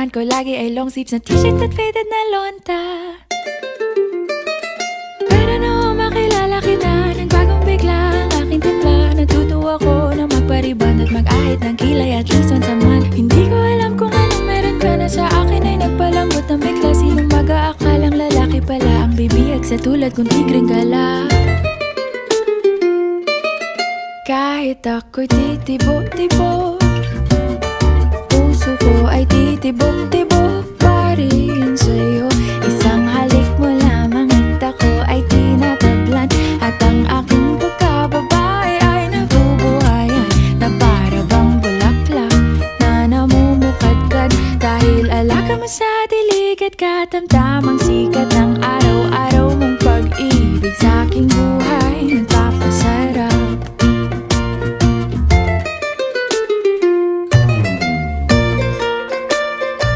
kailangan ko lagi ay long sleeves na t-shirt at faded na lonta. Pero noong makilala kita, nagbagong bigla ang aking timpla. Natutuwa ko na magpariban at mag-ahit ng kilay at least once a month. Hindi ko alam kung anong meron ka na sa akin ay nagpalambot ng bigla. Sinong mag-aakalang lalaki pala ang bibihag sa tulad kong tigring gala. Kahit ako'y titibo-tibo, puso ko ay titibok-tibok pa rin sa'yo. Isang halik mo lamang at ako ay tinatablan, at ang aking pagkababae ay nabubuhayan na para bang bulaklak na namumukadkad. Dahil alaga mo sa dilig at katamtamang sikat ng araw-araw mong pag-ibig sa aking buhay.